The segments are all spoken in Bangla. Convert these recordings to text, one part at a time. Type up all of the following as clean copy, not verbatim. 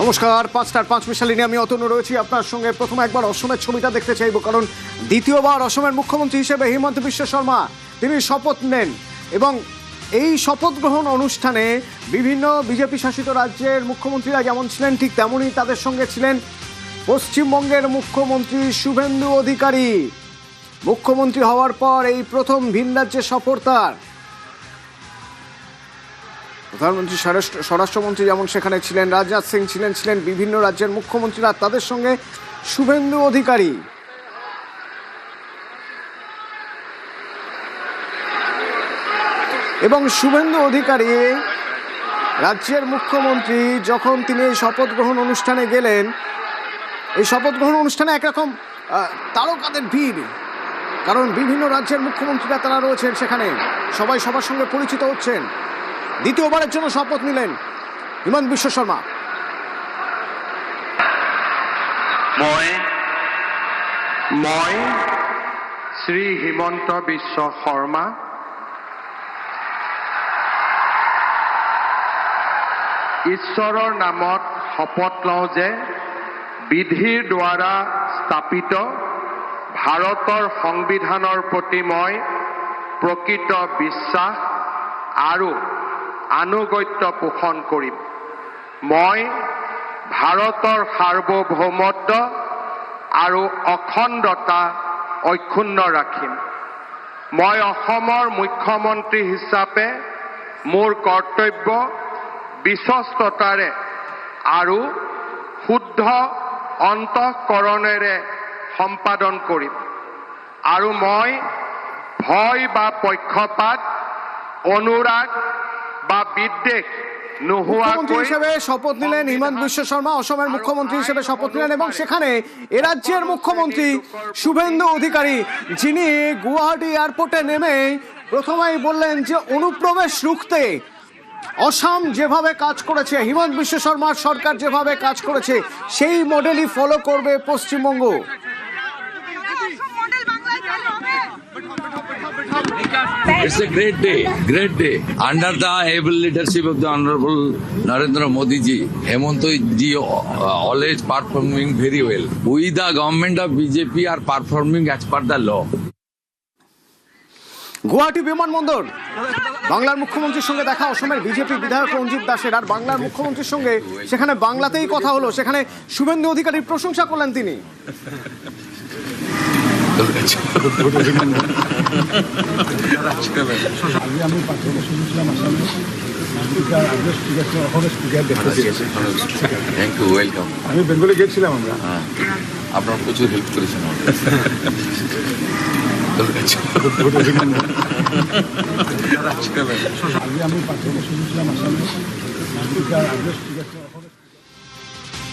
নমস্কার, 5টার 5 মিনিট নিয়ে আমি অতনু রয়েছি আপনার সঙ্গে। প্রথমে একবার অসমের ছবিটা দেখতে চাইব, কারণ দ্বিতীয়বার অসমের মুখ্যমন্ত্রী হিসেবে হিমন্ত বিশ্ব শর্মা তিনি শপথ নেন এবং এই শপথ গ্রহণ অনুষ্ঠানে বিভিন্ন বিজেপি শাসিত রাজ্যের মুখ্যমন্ত্রীরা যেমন ছিলেন ঠিক তেমনই তাদের সঙ্গে ছিলেন পশ্চিমবঙ্গের মুখ্যমন্ত্রী শুভেন্দু অধিকারী। মুখ্যমন্ত্রী হওয়ার পর এই প্রথম ভিন রাজ্যে সফর তার। প্রধানমন্ত্রী স্বরাষ্ট্রমন্ত্রী যেমন সেখানে ছিলেন, রাজনাথ সিং ছিলেন বিভিন্ন রাজ্যের মুখ্যমন্ত্রীরা, তাদের সঙ্গে শুভেন্দু অধিকারী। এবং শুভেন্দু অধিকারী রাজ্যের মুখ্যমন্ত্রী যখন তিনি এই শপথ গ্রহণ অনুষ্ঠানে গেলেন, এই শপথ গ্রহণ অনুষ্ঠানে একরকম তারকাদের ভিড়, কারণ বিভিন্ন রাজ্যের মুখ্যমন্ত্রীরা তারা রয়েছেন সেখানে, সবাই সবার সঙ্গে পরিচিত হচ্ছেন। দ্বিতীয়বারের জন্য শপথ নিলেন হিমন্ত বিশ্ব শর্মা। মই শ্ৰী হিমন্ত বিশ্ব শৰ্মা ঈশ্বৰৰ নামত শপত লওঁ যে বিধিৰ দ্বাৰা স্থাপিত ভাৰতৰ সংবিধানৰ প্ৰতি মই প্ৰকৃত বিশ্বাস আৰু আনুগত্য পোষণ কৰিম। মই ভাৰতৰ সাৰ্বভৌমত্ব আৰু অখণ্ডতা অক্ষুণ্ণ ৰাখিম। মই অসমৰ মুখ্যমন্ত্ৰী হিচাপে মোৰ কৰ্তব্য বিশ্বস্ততাৰে আৰু শুদ্ধ অন্তঃকৰণেৰে সম্পাদন কৰিম আৰু মই ভয় বা পক্ষপাত, অনুৰাগ বা বিদ্বেষ মুখ্যমন্ত্রী হিসেবে শপথ নিলেন হিমন্ত বিশ্ব শর্মা। অসমের মুখ্যমন্ত্রী হিসেবে শপথ নিলেন এবং সেখানে এ রাজ্যের মুখ্যমন্ত্রী শুভেন্দু অধিকারী, যিনি গুয়াহাটি এয়ারপোর্টে নেমে প্রথমেই বললেন যে অনুপ্রবেশ রুখতে অসম যেভাবে কাজ করেছে, হিমন্ত বিশ্ব শর্মার সরকার যেভাবে কাজ করেছে, সেই মডেলই ফলো করবে Paschimbanga. It's a great day. Under the able leadership of the Honorable Narendra Modi ji, Hemanta ji always performing very well. We, the government of BJP, are performing as per the law. Guwahati বিমানবন্দর, বাংলার মুখ্যমন্ত্রীর সঙ্গে দেখা অসমের বিজেপি বিধায়ক রঞ্জিত দাসের, আর বাংলার মুখ্যমন্ত্রীর সঙ্গে সেখানে বাংলাতেই কথা হলো। সেখানে শুভেন্দু অধিকারীর প্রশংসা করলেন তিনি। আমি বেঙ্গলে গেছিলাম, আমরা আপনার প্রচুর হেল্প করেছেন।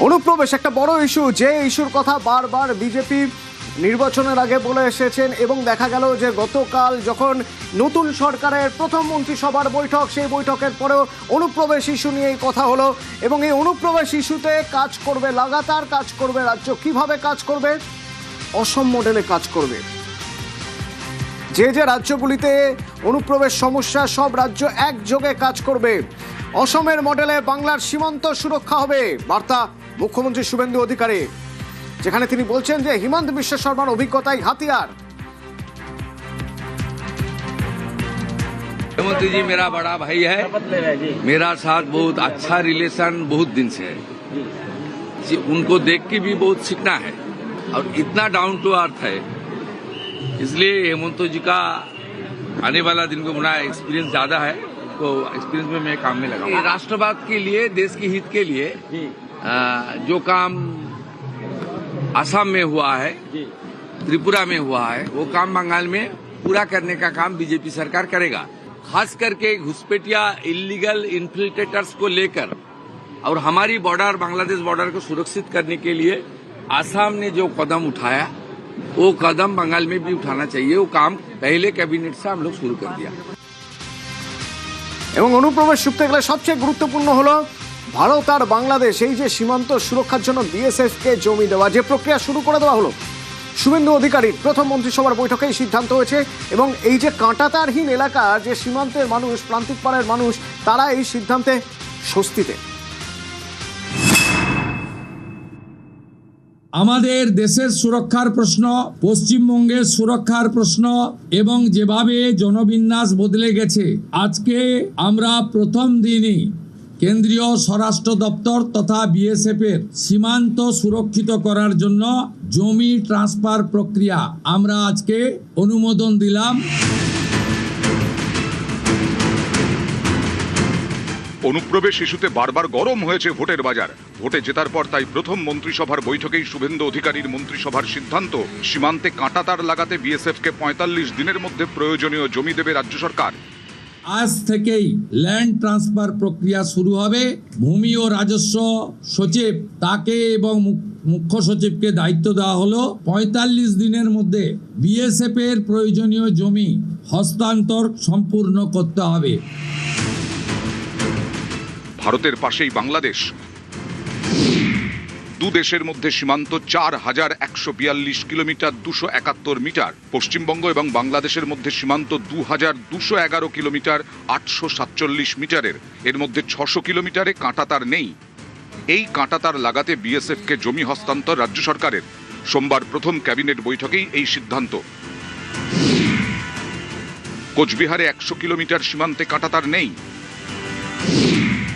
অনুপ্রবেশ একটা বড় ইস্যু, যে ইস্যুর কথা বারবার বিজেপি নির্বাচনের আগে বলে এসেছেন এবং দেখা গেল যে গতকাল যখন নতুন সরকারের প্রথম মন্ত্রিসভার বৈঠক, সেই বৈঠকের পরেও অনুপ্রবেশ ইস্যু নিয়েই কথা হলো এবং এই অনুপ্রবেশ ইস্যুতে কাজ করবে, লাগাতার কাজ করবে রাজ্য। কিভাবে কাজ করবে? অসম মডেলে কাজ করবে। যে যে রাজ্যগুলিতে অনুপ্রবেশ সমস্যা, সব রাজ্য একযোগে কাজ করবে। অসমের মডেলে বাংলার সীমান্ত সুরক্ষা হবে, বার্তা মুখ্যমন্ত্রী শুভেন্দু অধিকারী, যেখানে তিনি বলছেন যে হিমন্ত বিশ্ব শর্মার অভিজ্ঞতাই হাতিয়ার। मुख्यमंत्री जी मेरा बड़ा भाई है, मेरा साथ बहुत अच्छा रिलेशन बहुत दिन से है। उनको देख के भी बहुत सीखना है और इतना डाउन टू अर्थ है, इसलिए हेमंत जी का आने वाला दिन को बड़ा एक्सपीरियंस ज्यादा है, तो एक्सपीरियंस में मैं काम में लगा। राष्ट्रवाद के लिए, देश के हित के लिए जो काम असम में हुआ है, त्रिपुरा में हुआ है, वो काम बंगाल में पूरा करने का काम बीजेपी सरकार करेगा। खास करके घुसपैठिया इलीगल इन्फिल्ट्रेटर्स को लेकर और हमारी बॉर्डर, बांग्लादेश बॉर्डर को सुरक्षित करने के लिए असम ने जो कदम उठाया, वो कदम बंगाल में भी उठाना चाहिए। वो काम पहले कैबिनेट से हम लोग शुरू कर दिया। এবং অনুপ্রবেশ রুখতে গেলে সবচেয়ে গুরুত্বপূর্ণ হলো ভারত আর বাংলাদেশ এই যে সীমান্ত সুরক্ষার জন্য বিএসএফ কে জমি দেওয়া, যে প্রক্রিয়া শুরু করে দেওয়া হলো। শুভেন্দু অধিকারীর প্রথম মন্ত্রিসভার বৈঠকেই সিদ্ধান্ত হয়েছে এবং এই যে কাঁটাতারহীন এলাকার যে সীমান্তের মানুষ, প্রান্তিক পাড়ের মানুষ, তারা এই সিদ্ধান্তে স্বস্তিতে। আমাদের দেশের সুরক্ষার প্রশ্ন, পশ্চিমবঙ্গের সুরক্ষার প্রশ্ন এবং যেভাবে জনবিন্যাস বদলে গেছে, আজকে আমরা প্রথম দিনই কেন্দ্রীয় স্বরাষ্ট্র দপ্তর তথা বিএসএফ এর সীমান্ত সুরক্ষিত করার জন্য জমি ট্রান্সফার প্রক্রিয়া আমরা আজকে অনুমোদন দিলাম। অনুপ্রবেশ ইস্যুতে বারবার গরম হয়েছে ভোটের বাজার। ভোটে জেতার পর তাই প্রথম মন্ত্রিসভার বৈঠকেই শুভেন্দু অধিকারীর মন্ত্রিসভার সিদ্ধান্ত, সীমান্তে কাঁটাতার লাগাতে বিএসএফকে ৪৫ দিনের মধ্যে প্রয়োজনীয় জমি দেবে রাজ্য সরকার। আজ থেকেই ল্যান্ড ট্রান্সফার প্রক্রিয়া শুরু হবে। ভূমি ও রাজস্ব সচিব তাকে এবং মুখ্য সচিবকে দায়িত্ব দেওয়া হলো ৪৫ দিনের মধ্যে বিএসএফ এর প্রয়োজনীয় জমি হস্তান্তর সম্পূর্ণ করতে হবে। ভারতের পাশেই বাংলাদেশ, দু দেশের মধ্যে সীমান্ত ৪,১৪২ কিলোমিটার ২৭১ মিটার। পশ্চিমবঙ্গ এবং বাংলাদেশের মধ্যে সীমান্ত ২,২১১ কিলোমিটার ৮৪৭ মিটারের। এর মধ্যে ৬০০ কিলোমিটারে কাঁটাতার নেই। এই কাঁটাতার লাগাতে বিএসএফকে জমি হস্তান্তর রাজ্য সরকারের। সোমবার প্রথম ক্যাবিনেট বৈঠকেই এই সিদ্ধান্ত। কোচবিহারে ১০০ কিলোমিটার সীমান্তে কাঁটাতার নেই।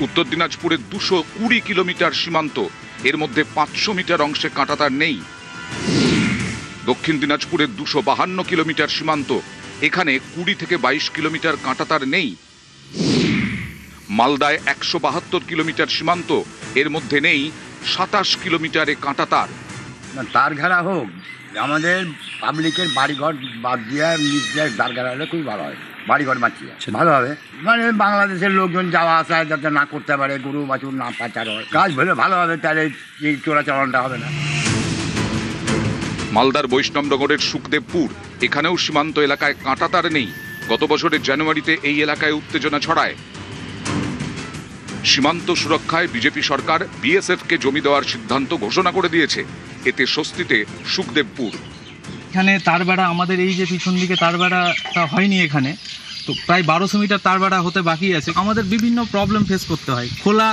উত্তর দিনাজপুরে ২২০ কিলোমিটার সীমান্ত, এর মধ্যে ৫০০ মিটার অংশে কাঁটাতার নেই। দক্ষিণ দিনাজপুরে ২৫২ কিলোমিটার সীমান্ত, এখানে ২০ থেকে ২২ কিলোমিটার কাঁটাতার নেই। মালদায় ১৭২ কিলোমিটার সীমান্ত, এর মধ্যে নেই ২৭ কিলোমিটারে কাঁটাতার। তার ঘেরা হোক, আমাদের পাবলিকের বাড়িঘর বাদ দিয়ে নিজের তার ঘেরা হলে খুবই ভালো হয়। বাড়িঘর বাঁচিয়ে ভালো হবে, মানে বাংলাদেশের লোকজন যাওয়া আসা যাতে না করতে পারে, গরু বাছুর না পাচার হয়, কাজ হলে ভালো হবে, তাহলে এই চোরাচালানটা হবে না। মালদার বৈষ্ণবনগরের সুখদেবপুর, এখানেও সীমান্ত এলাকায় কাঁটাতার নেই। গত বছরের জানুয়ারিতে এই এলাকায় উত্তেজনা ছড়ায়। সীমান্ত সুরক্ষায় বিজেপি সরকার বিএসএফকে জমি দেওয়ার সিদ্ধান্ত ঘোষণা করে দিয়েছে। এতে স্বস্তিতে সুখদেবপুর। এখানে তারবেড়া, আমাদের এই যে পিছন দিকে তারবেড়াটা হয়নি এখানে, তো প্রায় ১২০০ মিটার তারবেড়া হতে বাকি আছে। আমাদের বিভিন্ন প্রবলেম ফেস করতে হয়। খোলা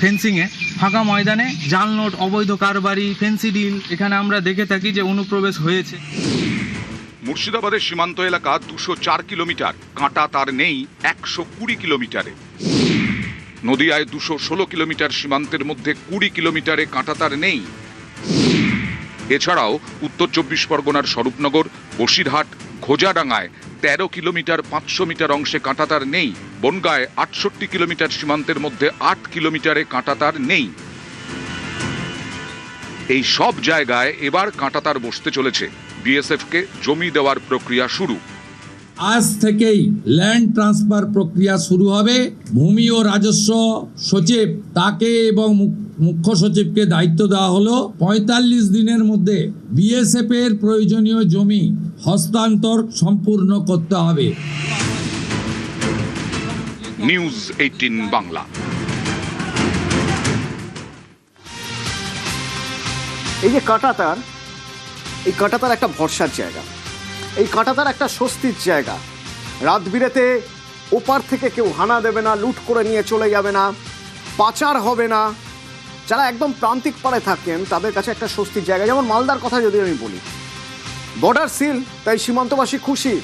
ফেন্সিংয়ে, ফাঁকা ময়দানে জাল নোট, অবৈধ কারবারি, ফেন্সি ডিল, এখানে আমরা দেখে থাকি যে অনুপ্রবেশ হয়েছে। মুর্শিদাবাদের সীমান্ত এলাকা ২০৪ কিলোমিটার, কাঁটাতার নেই ১২০ কিলোমিটারে। নদিয়ায় ২১৬ কিলোমিটার সীমান্তের মধ্যে ২০ কিলোমিটারে কাঁটাতার নেই। এছাড়াও উত্তর ২৪ পরগনার স্বরূপনগর, বসিরহাট, ঘোজাডাঙ্গায় ১৩ কিলোমিটার ৫০০ মিটার অংশে কাঁটাতার নেই। বনগাঁয় ৬৮ কিলোমিটার সীমান্তের মধ্যে ৮ কিলোমিটারে কাঁটাতার নেই। এই সব জায়গায় এবার কাঁটাতার বসতে চলেছে। বিএসএফকে জমি দেওয়ার প্রক্রিয়া শুরু। আজ থেকেই ল্যান্ড ট্রান্সফার প্রক্রিয়া শুরু হবে। ভূমি ও রাজস্ব সচিব তাকে এবং মুখ্য সচিবকে দায়িত্ব দেওয়া হলো ৪৫ দিনের মধ্যে বিএসএফ এর প্রয়োজনীয় জমি হস্তান্তর সম্পূর্ণ করতে হবে। নিউজ 18 বাংলা। এই যে কাঁটাতার, এই কাঁটাতার একটা ভরসার জায়গা, এই কাঁটাতার একটা স্বস্তির জায়গা। রাত বিরেতে ওপার থেকে কেউ হানা দেবে না, লুট করে নিয়ে চলে যাবে না, পাচার হবে না। যারা একদম প্রান্তিক পাড়ে থাকেন তাদের কাছে একটা স্বস্তির জায়গা। যেমন মালদার কথা যদি আমি বলি, বর্ডার সিল, তাই সীমান্তবাসী খুশি।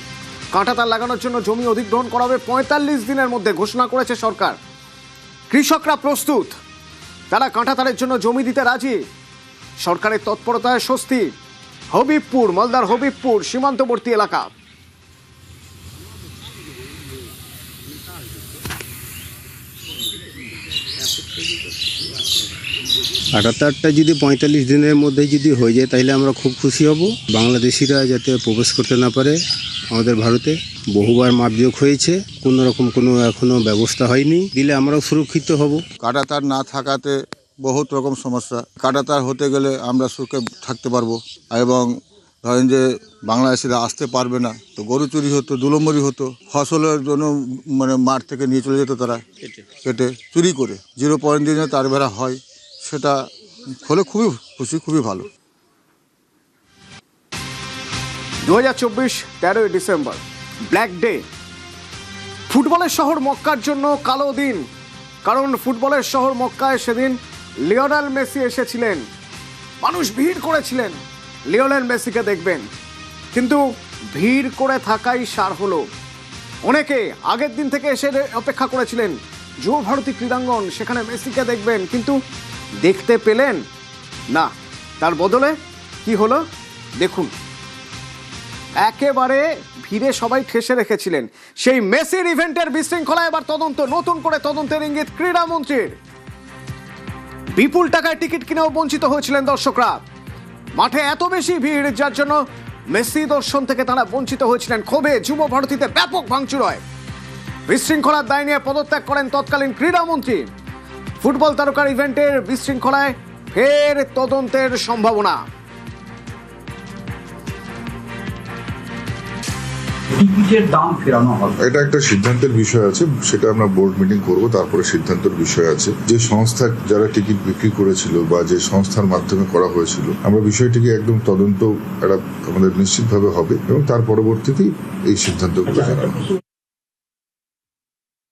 কাঁটাতার লাগানোর জন্য জমি অধিগ্রহণ করা হবে ৪৫ দিনের মধ্যে, ঘোষণা করেছে সরকার। কৃষকরা প্রস্তুত, তারা কাঁটাতারের জন্য জমি দিতে রাজি। সরকারের তৎপরতায় স্বস্তি। হবিবপুর, মালদার হবিবপুর সীমান্তবর্তী এলাকা। কাঁটাতারটা যদি ৪৫ দিনের মধ্যে যদি হয়ে যায় তাহলে আমরা খুব খুশি হব। বাংলাদেশিরা যাতে প্রবেশ করতে না পারে আমাদের ভারতে। বহুবার মাপজোক হয়েছে, কোনো রকম কোনো এখনো ব্যবস্থা হয়নি, দিলে আমরাও সুরক্ষিত হব। কাঁটাতার না থাকাতে বহুত রকম সমস্যা। কাঁটাতার হতে গেলে আমরা সুখে থাকতে পারবো, এবং ধরেন যে বাংলাদেশিরা আসতে পারবে না, তো গরু চুরি হতো, দুলম্বরি হতো, ফসলের জন্য মানে মাঠ থেকে নিয়ে চলে যেত তারা কেটে চুরি করে। 0 পয়েন্ট দিয়ে তার বেড়া হয়, সেটা হলে খুবই খুশি, খুবই ভালো। ২০২৪ 13ই ডিসেম্বর, ব্ল্যাক ডে। ফুটবলের শহর মক্কার জন্য কালো দিন, কারণ ফুটবলের শহর মক্কায় সেদিন লিওনেল মেসি এসেছিলেন। মানুষ ভিড় করেছিলেন লিওনেল মেসিকে দেখবেন, কিন্তু ভিড় করে থাকাই সার হলো। অনেকে আগের দিন থেকে এসে অপেক্ষা করেছিলেন যুব ভারতী ক্রীড়াঙ্গন, সেখানে মেসিকে দেখবেন, কিন্তু দেখতে পেলেন না। তার বদলে কি হলো দেখুন। একেবারে ভিড়ে সবাই ঠেসে রেখেছিলেন সেই মেসির ইভেন্টের বিশৃঙ্খলা। এবার তদন্ত, নতুন করে তদন্তের ইঙ্গিত ক্রীড়ামন্ত্রীর। বিপুল টাকায় টিকিট কিনেও বঞ্চিত হয়েছিলেন দর্শকরা। মাঠে এত বেশি ভিড় যার জন্য মেসি দর্শন থেকে তারা বঞ্চিত হয়েছিলেন। ক্ষোভে যুব ভারতীতে ব্যাপক ভাঙচুর হয়। বিশৃঙ্খলার দায় নিয়ে পদত্যাগ করেন তৎকালীন ক্রীড়ামন্ত্রী। ফুটবল তারকার ইভেন্টের বিশৃঙ্খলায় ফের তদন্তের সম্ভাবনা। টিকিটের দাম ফেরানো হবে, এটা একটা সিদ্ধান্তের বিষয় আছে, সেটা আমরা বোর্ড মিটিং করব, তারপরে সিদ্ধান্তের বিষয় আছে। যে সংস্থা যারা টিকিট বিক্রি করেছিল বা যে সংস্থার মাধ্যমে করা হয়েছিল, আমরা বিষয়টিকে একদম তদন্ত এটা আমাদের নিশ্চিতভাবে হবে এবং তার পরবর্তীতেই এই সিদ্ধান্তগুলো জানানো হবে।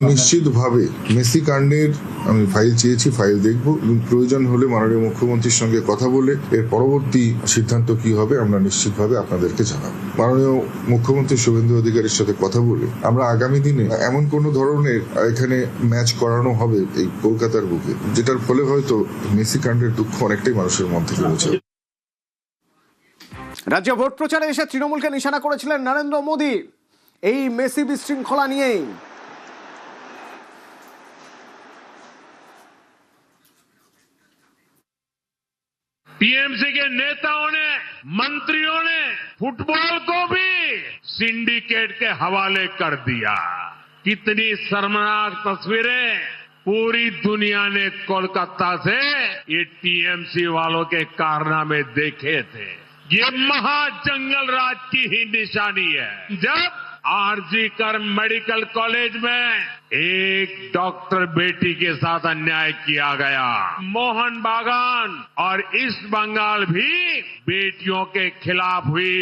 নিশ্চিতভাবে মেসি কাণ্ডের আমি ফাইল চেয়েছি, ফাইল দেখব এবং প্রয়োজন হলে মাননীয় মুখ্যমন্ত্রীর সঙ্গে কথা বলে এর পরবর্তী সিদ্ধান্ত কি হবে আমরা নিশ্চিতভাবে আপনাদেরকে জানাবো। মাননীয় মুখ্যমন্ত্রী শুভেন্দু অধিকারীর সাথে কথা বলে আমরা আগামী দিনে এমন কোন ধরনের এখানে ম্যাচ করানো হবে এই কলকাতার বুকে, যেটার ফলে হয়তো মেসি কাণ্ডের দুঃখ অনেকটাই মানুষের মধ্যে রয়েছে। রাজ্যে ভোট প্রচারে এসে তৃণমূলকে নিশানা করেছিলেন নরেন্দ্র মোদী এই মেসি বিশৃঙ্খলা নিয়েই। टीएमसी के नेताओं ने, मंत्रियों ने फुटबॉल को भी सिंडिकेट के हवाले कर दिया। कितनी शर्मनाक तस्वीरें पूरी दुनिया ने कोलकाता से ये टीएमसी वालों के कारनामे देखे थे। ये महाजंगल राज की ही निशानी है। जब आरजी कर मेडिकल कॉलेज में एक डॉक्टर बेटी के साथ अन्याय किया गया, मोहन बागान और ईस्ट बंगाल भी बेटियों के खिलाफ हुई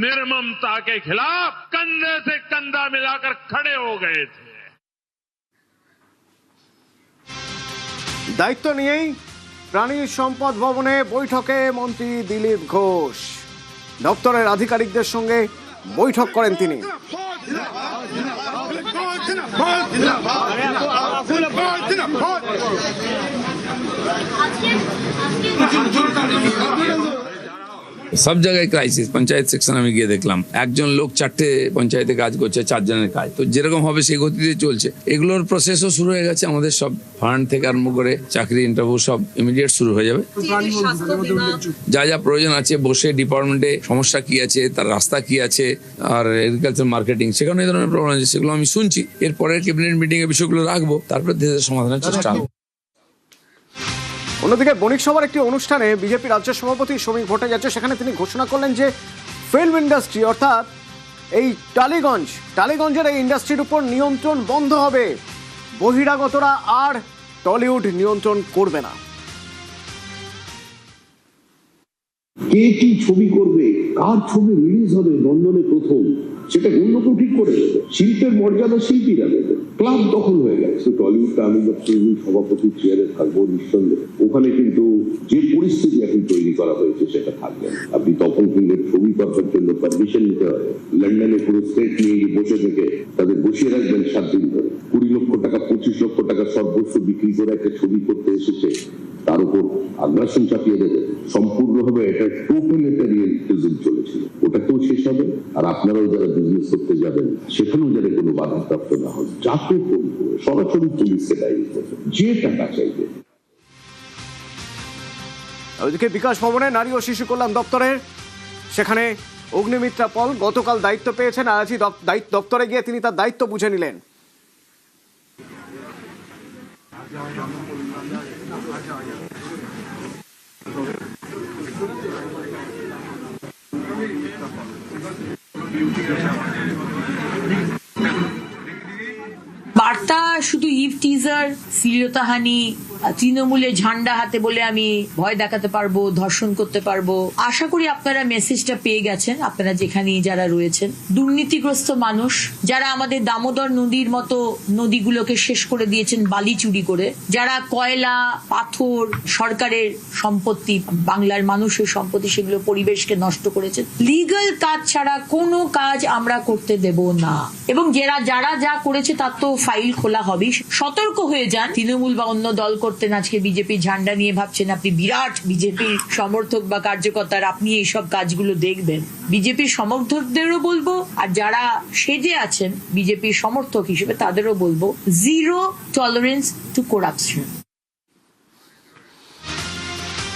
निर्ममता के खिलाफ कंधे से कंधा मिलाकर खड़े हो गए थे। দায়িত্ব নিয়েই প্রাণী সম্পদ ভবনে বৈঠকে মন্ত্রী দিলীপ ঘোষ দপ্তরের আধিকারিকদের সঙ্গে বৈঠক করেন তিনি। সব জায়গায় ক্রাইসিস। পঞ্চায়েত সেকশন আমি গিয়ে দেখলাম একজন লোক 4টে পঞ্চায়েতে কাজ করছে, 4 জনের কাজ। তো যেরকম হবে সেই গতিতে চলছে। এগুলোর প্রসেসও শুরু হয়ে গেছে। আমাদের সব ফান্ড থেকে আরম্ভ করে চাকরি ইন্টারভিউ সব ইমিডিয়েট শুরু হয়ে যাবে। যা যা প্রয়োজন আছে বসে ডিপার্টমেন্টে সমস্যা কি আছে, তার রাস্তা কি আছে, আর এগ্রিকালচার মার্কেটিং সেখানে এই ধরনের প্রবলেম আছে, সেগুলো আমি শুনছি। এরপরে ক্যাবিনেট মিটিং এ বিষয়গুলো রাখবো, তারপরে দেশের সমাধানের চেষ্টা হবে। অন্যদিকে বণিক সভার একটি অনুষ্ঠানে বিজেপি রাজ্য সভাপতি শ্রমিক ভট্টাচার্য সেখানে তিনি ঘোষণা করলেন যে ফিল্ম ইন্ডাস্ট্রি অর্থাৎ এই টালিগঞ্জের এই ইন্ডাস্ট্রির উপর নিয়ন্ত্রণ বন্ধ হবে। বহিরাগতরা আর টলিউড নিয়ন্ত্রণ করবে না। কে কি ছবি করবে, কার ছবি রিলিজ হবে লন্ডনে প্রথম, সেটা অন্য কেউ ঠিক করে দেবে। শিল্পের মর্যাদা শিল্পীরা দেবে। ক্লাব দখল হয়ে গেছে। টলিউডটা আমি সভাপতির চেয়ারে থাকবো নিঃসন্দেহে। ওখানে কিন্তু যে পরিস্থিতি এখন তৈরি করা হয়েছে সেটা থাকবে না। আপনি তখন কিন্তু ছবি করার জন্য পারমিশন নিতে হয়। লন্ডনে পুরো স্টেট নিয়ে গিয়ে বসে থেকে তাদের বসিয়ে রাখবেন 7 দিন ধরে। 20 লক্ষ টাকা 25 লক্ষ টাকা সর্বস্ব বিক্রি করে একটা ছবি করতে এসেছে, তার উপর আগ্রাসন চাপিয়ে দেবে। সম্পূর্ণভাবে এটা টোটালিটারিয়ানিজম চলেছিল, ওটাকেও শেষ হবে। আর আপনারাও যারা বিজনেস করতে যাবেন সেখানেও যারা কোনো বাধাপ্রাপ্ত না হয়, যাকে সরাসরি পুলিশকে দায়ী করবে, যে টাকা চাইবে। ওইদিকে বিকাশ ভবনে নারী ও শিশু কল্যাণ দপ্তরের সেখানে অগ্নিমিত্রা পল গতকাল দায়িত্ব পেয়েছেন। আজই দপ্তরে গিয়ে তিনি তার দায়িত্ব বুঝে নিলেন। বার্তা শুধু ই স্লিভ টিজার, শ্লীলতাহানি, তৃণমূলের ঝান্ডা হাতে বলে আমি ভয় দেখাতে পারবো, ধর্ষণ করতে পারবো। আশা করি আপনারা মেসেজটা পেয়ে গেছেন, আপনারা যেখানেই যারা রয়েছেন। দুর্নীতিগ্রস্ত মানুষ যারা আমাদের দামোদর নদীর মতো নদীগুলোকে শেষ করে দিয়েছেন বালি চুরি করে, যারা কয়লা, পাথর, সরকারের সম্পত্তি, বাংলার মানুষের সম্পত্তি, সেগুলো পরিবেশকে নষ্ট করেছে। লিগ্যাল কাজ ছাড়া কোনো কাজ আমরা করতে দেব না, এবং যারা যা করেছে তার তো ফাইল খোলা হবেই। সতর্ক হয়ে যান। তৃণমূল বা অন্য দল করতেন, আজকে বিজেপির ঝান্ডা নিয়ে ভাবছেন আপনি বিরাট বিজেপির সমর্থক বা কার্যকর্তার, আপনি এইসব কাজগুলো দেখবেন। বিজেপির সমর্থকদেরও বলবো, আর যারা সেজে আছেন বিজেপির সমর্থক হিসেবে তাদেরও বলবো, জিরো টলারেন্স টু করাপশন।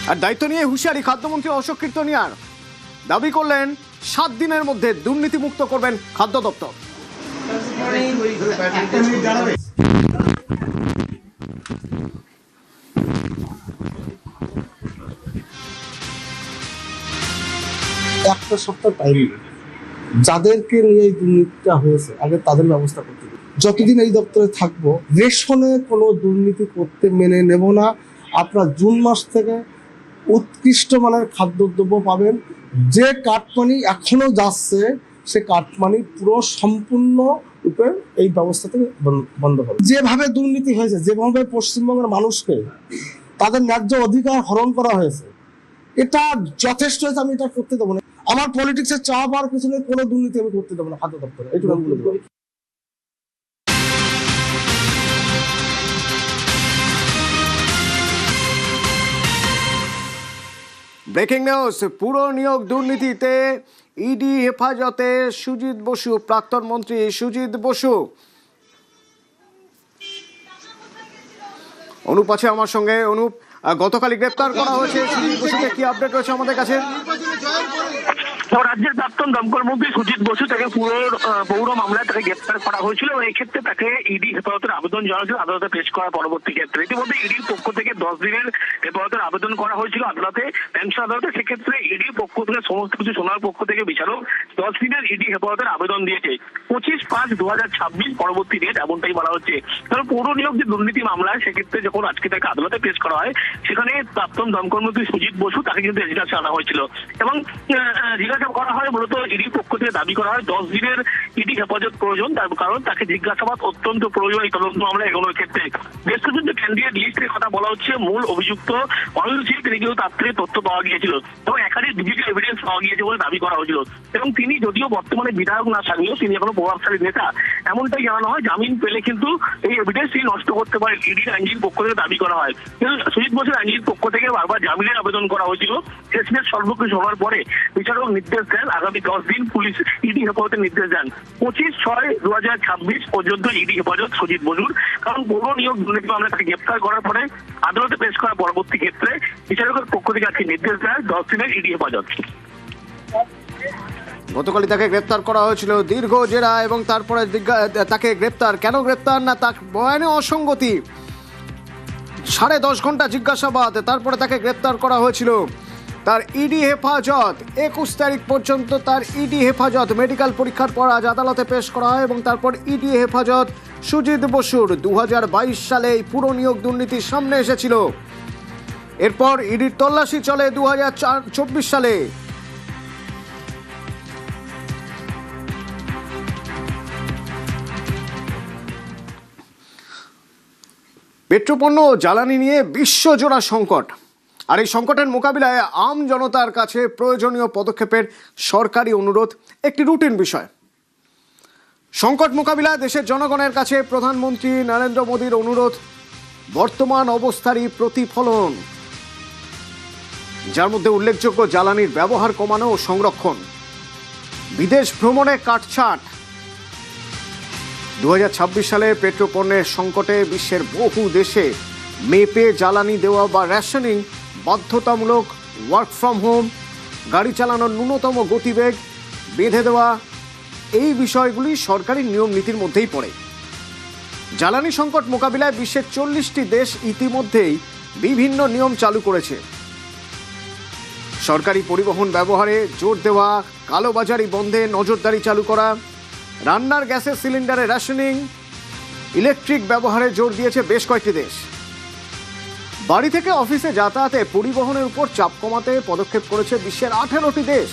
আর দায়িত্ব নিয়ে হুঁশিয়ারি খাদ্যমন্ত্রী অশোক কীর্তনিয়ার, দাবি করলেন 7 দিনের মধ্যে দুর্নীতিমুক্ত করবেন খাদ্য দপ্তর। একটা সপ্তাহ টাইম, যাদেরকে নিয়ে এই দুর্নীতিটা হয়েছে আগে তাদের ব্যবস্থা করতে হবে। যতদিন এই দপ্তরে থাকবো, রেশনে কোনো দুর্নীতি করতে মেনে নেব না। আপনার জুন মাস থেকে উৎকৃষ্ট মানের খাদ্যদ্রব্য পাবেন। যে কাটমানি এখনো যাচ্ছে সে কাটমানি পুরো সম্পূর্ণ রূপে এই ব্যবস্থা থেকে বন্ধ হবে। যেভাবে দুর্নীতি হয়েছে, যেভাবে পশ্চিমবঙ্গের মানুষকে তাদের ন্যায্য অধিকার হরণ করা হয়েছে, এটা যথেষ্ট হয়েছে। আমি এটা করতে দেবো না। আমার পলিটিক্সের চাপ আর পিছনে কোনো দুর্নীতি আমি করতে দেবো না খাদ্য দপ্তরে, এইটুকু আমি বলে দেবো। ব্রেকিং নিউজ, পুরো নিয়োগ দুর্নীতিতে ইডি হেফাজতে সুজিত বসু, প্রাক্তন মন্ত্রী সুজিত বসু। অনুপ আছে আমার সঙ্গে। অনুপ, গতকালই গ্রেপ্তার করা হয়েছে সুজিত বসুকে, কি আপডেট রয়েছে আমাদের কাছে? রাজ্যের প্রাক্তন দমকল মন্ত্রী সুজিত বসু, তাকে পৌর মামলায় তাকে গ্রেপ্তার করা হয়েছিল এবং এই ক্ষেত্রে তাকে ইডি হেফাজতের আবেদন জানানো ছিল আদালতে পেশ করার পরবর্তী ক্ষেত্রে। ইতিমধ্যে ইডির পক্ষ থেকে 10 দিনের হেফাজতের আবেদন করা হয়েছিল আদালতে, প্যাংশন আদালতে। সেক্ষেত্রে ইডির পক্ষ থেকে সমস্ত কিছু শোনার পক্ষ থেকে বিচারক 10 দিনের ইডি হেফাজতের আবেদন দিয়েছে। 25/5/2026 পরবর্তী ডেট, এমনটাই বলা হচ্ছে। কারণ পৌর নিয়োগ যে দুর্নীতি মামলায়, সেক্ষেত্রে যখন আজকে তাকে আদালতে পেশ করা হয়, সেখানে প্রাক্তন দমকল মন্ত্রী সুজিত বসু তাকে কিন্তু এজলাসে আনা হয়েছিল এবং করা হয়। মূলত ইডির পক্ষ থেকে দাবি করা হয় 10 দিনের ইডি হেফাজত প্রয়োজন, তার কারণ তাকে জিজ্ঞাসাবাদ অত্যন্ত প্রয়োজন এই তদন্ত মামলা এগোনোর ক্ষেত্রে। বেশ কিছু যে ক্যান্ডিডেট লিস্টের কথা বলা হচ্ছে, মূল অভিযুক্ত অনিল সিং, তিনি কিন্তু তার থেকে তথ্য পাওয়া গিয়েছিল এবং একাধিক ডিজিটাল এভিডেন্স পাওয়া গিয়েছে বলে দাবি করা হয়েছিল। এবং তিনি যদিও বর্তমানে বিধায়ক না থাকলেও তিনি এখনো প্রভাবশালী নেতা, এমনটাই জানানো হয়। জামিন পেলে কিন্তু এই এভিডেন্স তিনি নষ্ট করতে পারে, ইডির আইনজীবীর পক্ষ থেকে দাবি করা হয়। কিন্তু সুজিত বসুর আইনজীবীর পক্ষ থেকে বারবার জামিনের আবেদন করা হয়েছিল। শেষমেশ সর্বকিছু হওয়ার পরে বিচারক নির্দেশ দেন আগামী 10 দিন পুলিশ ইডি হেফাজতের নির্দেশ দেন। 25/6/2026 পর্যন্ত ইডি হেফাজত সুজিত বসুর। কারণ পৌর নিয়োগ দুর্নীতি মামলায় তাকে গ্রেপ্তার করার পরে আদালতে পেশ করার পরবর্তী ক্ষেত্রে বিচারকের পক্ষ থেকে আজকে নির্দেশ দেয় 10 দিনের ইডি হেফাজত। গতকালই তাকে গ্রেপ্তার করা হয়েছিল, দীর্ঘ জেরা, এবং তারপরে তাকে গ্রেপ্তার, কেন গ্রেপ্তার না তার বয়ানে অসঙ্গতি, 10.5 ঘন্টা জিজ্ঞাসাবাদ, তারপরে তাকে গ্রেপ্তার করা হয়েছিল। তার ইডি হেফাজত 21 তারিখ পর্যন্ত, তার ইডি হেফাজত মেডিকেল পরীক্ষার পর আজ আদালতে পেশ করা হয় এবং তারপর ইডি হেফাজত সুজিত বসুর। 2022 সালে এই পুরো নিয়োগ দুর্নীতির সামনে এসেছিল। এরপর ইডির তল্লাশি চলে 2024 সালে। পেট্রোপণ্য ও জ্বালানি নিয়ে বিশ্বজোড়া সংকট, আর এই সংকটের মোকাবিলায় আম জনতার কাছে প্রয়োজনীয় পদক্ষেপের সরকারি অনুরোধ একটি রুটিন বিষয়। সংকট মোকাবিলায় দেশের জনগণের কাছে প্রধানমন্ত্রী নরেন্দ্র মোদীর অনুরোধ বর্তমান অবস্থারই প্রতিফলন, যার মধ্যে উল্লেখযোগ্য জ্বালানির ব্যবহার কমানো ও সংরক্ষণ, বিদেশ ভ্রমণে কাটছাট। 2026 সালে পেট্রোপণ্যের সংকটে বিশ্বের বহু দেশে মেপে জ্বালানি দেওয়া বা রেশনিং বাধ্যতামূলক, ওয়ার্ক ফ্রম হোম, গাড়ি চালানোর ন্যূনতম গতিবেগ বেঁধে দেওয়া, এই বিষয়গুলি সরকারি নিয়ম নীতির মধ্যেই পড়ে। জ্বালানি সংকট মোকাবিলায় বিশ্বের 40টি দেশ ইতিমধ্যেই বিভিন্ন নিয়ম চালু করেছে। সরকারি পরিবহন ব্যবহারে জোর দেওয়া, কালোবাজারি বন্ধে নজরদারি চালু করা, রান্নার গ্যাসের সিলিন্ডারে রেশনিং, ইলেকট্রিক ব্যবহারে জোর দিয়েছে বেশ কয়েকটি দেশ। বাড়ি থেকে অফিসে যাতায়াতে পরিবহনের উপর চাপ কমাতে পদক্ষেপ করেছে বিশ্বের 18টি দেশ,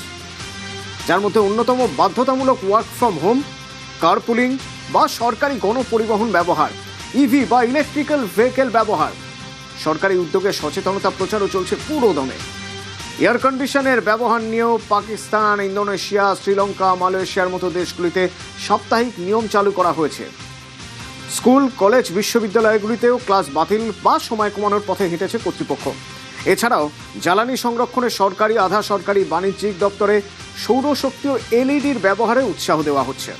যার মধ্যে অন্যতম বাধ্যতামূলক ওয়ার্ক ফ্রম হোম, কারপুলিং বা সরকারি গণপরিবহন ব্যবহার, ইভি বা ইলেকট্রিক্যাল ভেহিকেল ব্যবহার। সরকারি উদ্যোগে সচেতনতা প্রচারও চলছে পুরো দমে। এয়ার কন্ডিশনের ব্যবহার নিয়েও পাকিস্তান, ইন্দোনেশিয়া, শ্রীলঙ্কা, মালয়েশিয়ার মতো দেশগুলিতে সাপ্তাহিক নিয়ম চালু করা হয়েছে। স্কুল, কলেজ, বিশ্ববিদ্যালয়গুলিতেও ক্লাস বাতিল বা সময় কমানোর পথে হেঁটেছে কর্তৃপক্ষ। এছাড়াও জ্বালানি সংরক্ষণে সরকারি, আধা সরকারি, বাণিজ্যিক দপ্তরে সৌরশক্তি ও এলইডির ব্যবহারে উৎসাহ দেওয়া হচ্ছে।